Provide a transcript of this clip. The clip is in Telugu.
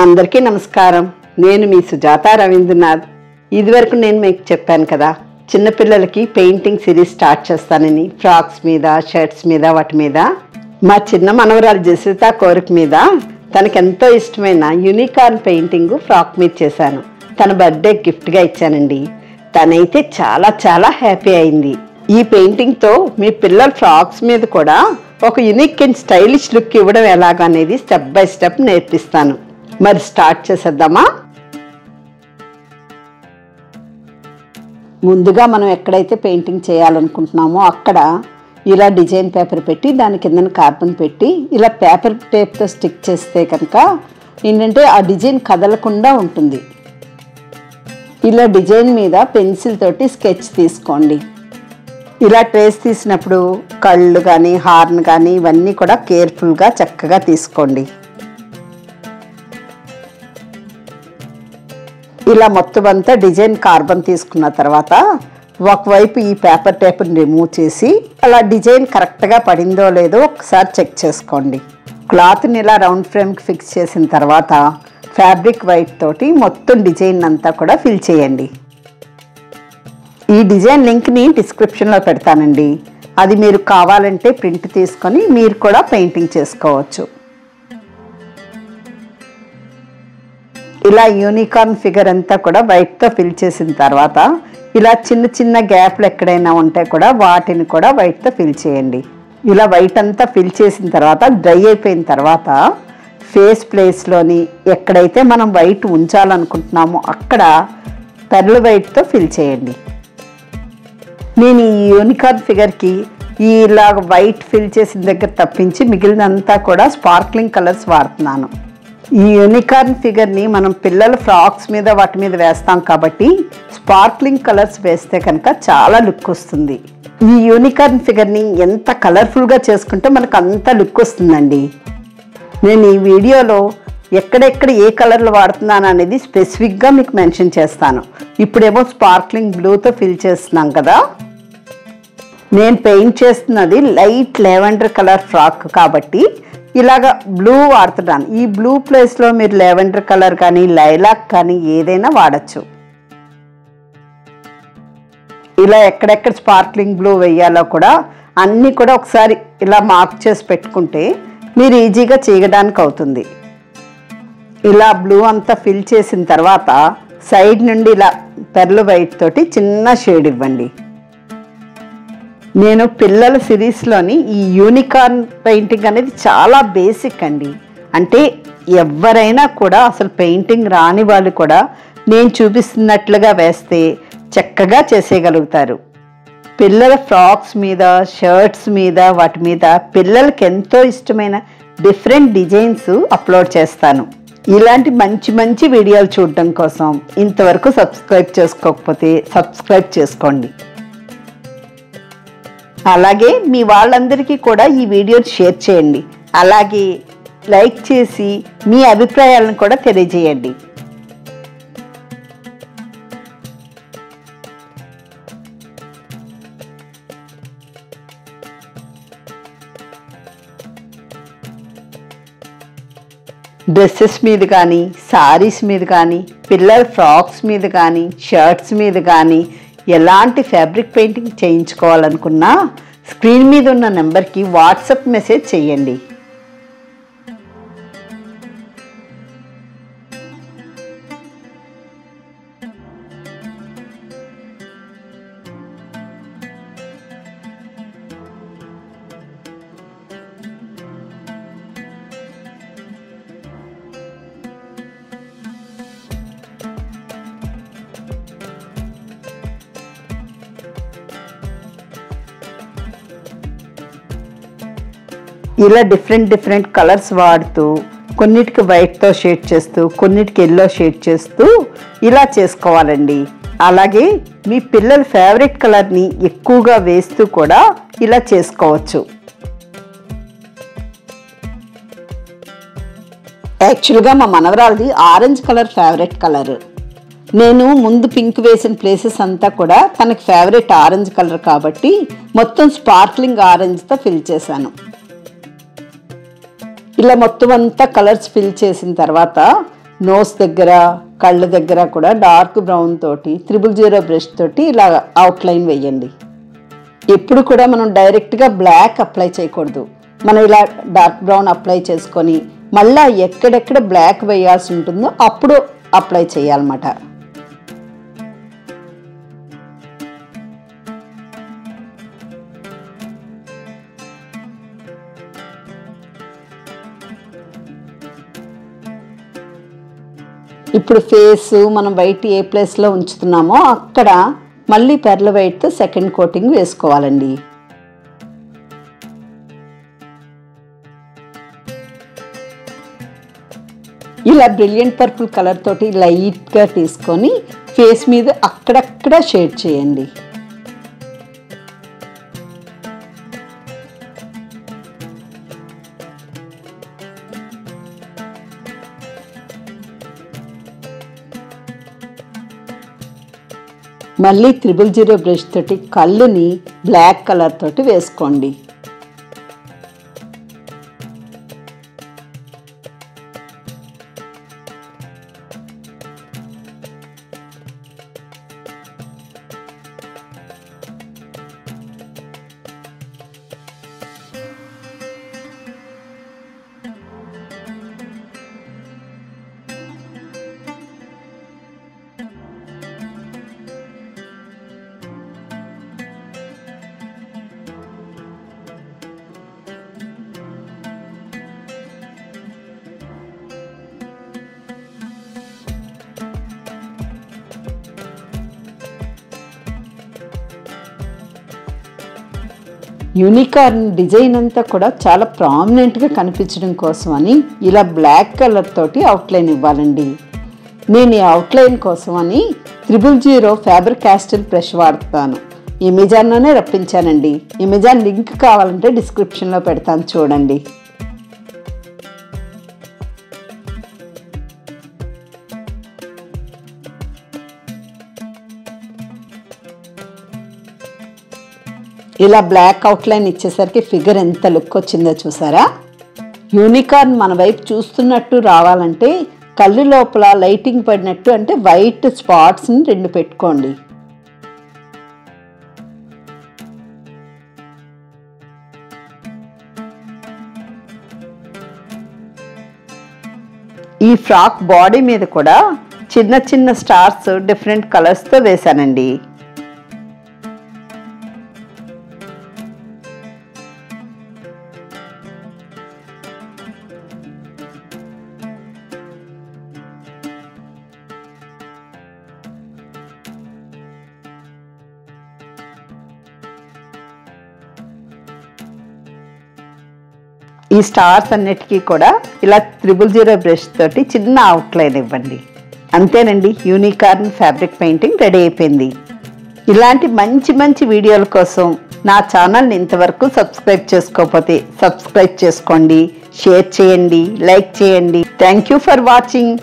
అందరికీ నమస్కారం. నేను మీ సుజాత రవీంద్రనాథ్. ఇదివరకు నేను మీకు చెప్పాను కదా, చిన్నపిల్లలకి పెయింటింగ్ సిరీస్ స్టార్ట్ చేస్తానని. ఫ్రాక్స్ మీద, షర్ట్స్ మీద, వాటి మీద. మా చిన్న మనవరాలు జసిత కోరిక మీద తనకెంతో ఇష్టమైన యూనికార్న్ పెయింటింగ్ ఫ్రాక్ మీద చేశాను. తన బర్త్డే గిఫ్ట్గా ఇచ్చానండి. తనైతే చాలా చాలా హ్యాపీ అయింది. ఈ పెయింటింగ్తో మీ పిల్లల ఫ్రాక్స్ మీద కూడా ఒక యూనిక్ అండ్ స్టైలిష్ లుక్ ఇవ్వడం ఎలాగ అనేది స్టెప్ బై స్టెప్ నేర్పిస్తాను. మరి స్టార్ట్ చేసేద్దామా? ముందుగా మనం ఎక్కడైతే పెయింటింగ్ చేయాలనుకుంటున్నామో అక్కడ ఇలా డిజైన్ పేపర్ పెట్టి దాని కింద కార్బన్ పెట్టి ఇలా పేపర్ టేప్తో స్టిక్ చేస్తే కనుక ఏంటంటే ఆ డిజైన్ కదలకుండా ఉంటుంది. ఇలా డిజైన్ మీద పెన్సిల్ తోటి స్కెచ్ తీసుకోండి. ఇలా ట్రేస్ తీసినప్పుడు కళ్ళు కానీ హార్న్ కానీ ఇవన్నీ కూడా కేర్ఫుల్గా చక్కగా తీసుకోండి. ఇలా మొత్తం అంతా డిజైన్ కార్బన్ తీసుకున్న తర్వాత ఒకవైపు ఈ పేపర్ టేప్ని రిమూవ్ చేసి అలా డిజైన్ కరెక్ట్గా పడిందో లేదో ఒకసారి చెక్ చేసుకోండి. క్లాత్ని ఇలా రౌండ్ ఫ్రేమ్కి ఫిక్స్ చేసిన తర్వాత ఫ్యాబ్రిక్ వైట్ తోటి మొత్తం డిజైన్ అంతా కూడా ఫిల్ చేయండి. ఈ డిజైన్ లింక్ని డిస్క్రిప్షన్లో పెడతానండి. అది మీరు కావాలంటే ప్రింట్ తీసుకొని మీరు కూడా పెయింటింగ్ చేసుకోవచ్చు. ఇలా యూనికార్న్ ఫిగర్ అంతా కూడా వైట్తో ఫిల్ చేసిన తర్వాత ఇలా చిన్న చిన్న గ్యాప్లు ఎక్కడైనా ఉంటే కూడా వాటిని కూడా వైట్తో ఫిల్ చేయండి. ఇలా వైట్ అంతా ఫిల్ చేసిన తర్వాత డ్రై అయిపోయిన తర్వాత ఫేస్ ప్లేస్లోని ఎక్కడైతే మనం వైట్ ఉంచాలనుకుంటున్నామో అక్కడ పెర్ల్ వైట్తో ఫిల్ చేయండి. నేను ఈ యూనికార్న్ ఫిగర్కి ఇలాగ వైట్ ఫిల్ చేసిన దగ్గర తప్పించి మిగిలినంతా కూడా స్పార్క్లింగ్ కలర్స్ వాడుతున్నాను. ఈ యూనికార్న్ ఫిగర్ని మనం పిల్లల ఫ్రాక్స్ మీద వాటి మీద వేస్తాం కాబట్టి స్పార్క్లింగ్ కలర్స్ వేస్తే కనుక చాలా లుక్ వస్తుంది. ఈ యూనికార్న్ ఫిగర్ని ఎంత కలర్ఫుల్గా చేసుకుంటే మనకు అంత లుక్ వస్తుందండి. నేను ఈ వీడియోలో ఎక్కడెక్కడ ఏ కలర్లు వాడుతున్నాను అనేది స్పెసిఫిక్గా మీకు మెన్షన్ చేస్తాను. ఇప్పుడేమో స్పార్క్లింగ్ బ్లూతో ఫిల్ చేస్తున్నాం కదా. నేను పెయింట్ చేస్తున్నది లైట్ లెవెండర్ కలర్ ఫ్రాక్ కాబట్టి ఇలాగ బ్లూ వాడుతున్నాను. ఈ బ్లూ ప్లేస్లో మీరు లెవెండర్ కలర్ కానీ లైలాక్ కానీ ఏదైనా వాడచ్చు. ఇలా ఎక్కడెక్కడ స్పార్క్లింగ్ బ్లూ వేయాలో కూడా అన్నీ కూడా ఒకసారి ఇలా మార్క్ చేసి పెట్టుకుంటే మీరు ఈజీగా చేయడానికి అవుతుంది. ఇలా బ్లూ అంతా ఫిల్ చేసిన తర్వాత సైడ్ నుండి ఇలా పెర్ల్ వైట్ తోటి చిన్న షేడ్ ఇవ్వండి. నేను పిల్లల సిరీస్లోని ఈ యూనికార్న్ పెయింటింగ్ అనేది చాలా బేసిక్ అండి. అంటే ఎవరైనా కూడా అసలు పెయింటింగ్ రాని వాళ్ళు కూడా నేను చూపిస్తున్నట్లుగా వేస్తే చక్కగా చేసేయగలుగుతారు. పిల్లల ఫ్రాక్స్ మీద, షర్ట్స్ మీద, వాటి మీద పిల్లలకి ఎంతో ఇష్టమైన డిఫరెంట్ డిజైన్స్ అప్లోడ్ చేస్తాను. ఇలాంటి మంచి మంచి వీడియోలు చూడడం కోసం ఇంతవరకు సబ్స్క్రైబ్ చేసుకోకపోతే సబ్స్క్రైబ్ చేసుకోండి. అలాగే మీ వాళ్ళందరికీ కూడా ఈ వీడియోని షేర్ చేయండి. అలాగే లైక్ చేసి మీ అభిప్రాయాలను కూడా తెలియజేయండి. డ్రెస్సెస్ మీద కానీ, శారీస్ మీద కానీ, పిల్లల ఫ్రాక్స్ మీద కానీ, షర్ట్స్ మీద కానీ ఎలాంటి ఫ్యాబ్రిక్ పెయింటింగ్ చేయించుకోవాలనుకున్నా స్క్రీన్ మీద ఉన్న నెంబర్కి వాట్సాప్ మెసేజ్ చేయండి. ఇలా డిఫరెంట్ కలర్స్ వాడుతూ కొన్నిటికి వైట్తో షేడ్ చేస్తూ కొన్నిటికి ఎల్లో షేడ్ చేస్తూ ఇలా చేసుకోవాలండి. అలాగే మీ పిల్లల ఫేవరెట్ కలర్ని ఎక్కువగా వేస్తూ కూడా ఇలా చేసుకోవచ్చు. యాక్చువల్గా మా మనవరాలది ఆరెంజ్ కలర్ ఫేవరెట్ కలర్. నేను ముందు పింక్ వేసిన ప్లేసెస్ అంతా కూడా తనకి ఫేవరెట్ ఆరెంజ్ కలర్ కాబట్టి మొత్తం స్పార్క్లింగ్ ఆరెంజ్తో ఫిల్ చేశాను. ఇలా మొత్తం అంతా కలర్స్ ఫిల్ చేసిన తర్వాత నోస్ దగ్గర కళ్ళ దగ్గర కూడా డార్క్ బ్రౌన్ తోటి 000 బ్రష్ తోటి ఇలా అవుట్లైన్ వేయండి. ఎప్పుడు కూడా మనం డైరెక్ట్గా బ్లాక్ అప్లై చేయకూడదు. మనం ఇలా డార్క్ బ్రౌన్ అప్లై చేసుకొని మళ్ళీ ఎక్కడెక్కడ బ్లాక్ వేయాల్సి ఉంటుందో అప్పుడు అప్లై చేయాలన్నమాట. ఇప్పుడు ఫేస్ మనం వైట్ ఏ ప్లేస్లో ఉంచుతున్నామో అక్కడ మళ్ళీ పెర్ల్ వైట్తో సెకండ్ కోటింగ్ వేసుకోవాలండి. ఇలా బ్రిలియంట్ పర్పుల్ కలర్ తోటి లైట్గా తీసుకొని ఫేస్ మీద అక్కడక్కడ షేడ్ చేయండి. మళ్ళీ 000 బ్రష్ తోటి కళ్ళుని బ్లాక్ కలర్ తోటి వేసుకోండి. యూనికార్న్ డిజైన్ అంతా కూడా చాలా ప్రామినెంట్గా కనిపించడం కోసం అని ఇలా బ్లాక్ కలర్ తోటి అవుట్లైన్ ఇవ్వాలండి. నేను ఈ అవుట్లైన్ కోసం అని 000 ఫ్యాబర్ క్యాస్టిల్ బ్రష్ వాడుతాను. అమెజాన్లోనే రప్పించానండి. అమెజాన్ లింక్ కావాలంటే డిస్క్రిప్షన్లో పెడతాను, చూడండి. ఇలా బ్లాక్ అవుట్లైన్ ఇచ్చేసరికి ఫిగర్ ఎంత లుక్ వచ్చిందో చూసారా. యూనికార్న్ మన వైపు చూస్తున్నట్టు రావాలంటే కళ్ళు లోపల లైటింగ్ పడినట్టు అంటే వైట్ స్పాట్స్ని 2 పెట్టుకోండి. ఈ ఫ్రాక్ బాడీ మీద కూడా చిన్న చిన్న స్టార్స్ డిఫరెంట్ కలర్స్తో వేశానండి. ఈ స్టార్స్ అన్నిటికీ కూడా ఇలా 000 బ్రష్ తోటి చిన్న అవుట్లైన్ ఇవ్వండి. అంతేనండి, యూనికార్న్ ఫ్యాబ్రిక్ పెయింటింగ్ రెడీ అయిపోయింది. ఇలాంటి మంచి మంచి వీడియోల కోసం నా ఛానల్ని ఇంతవరకు సబ్స్క్రైబ్ చేసుకోకపోతే సబ్స్క్రైబ్ చేసుకోండి, షేర్ చేయండి, లైక్ చేయండి. Thank you for watching.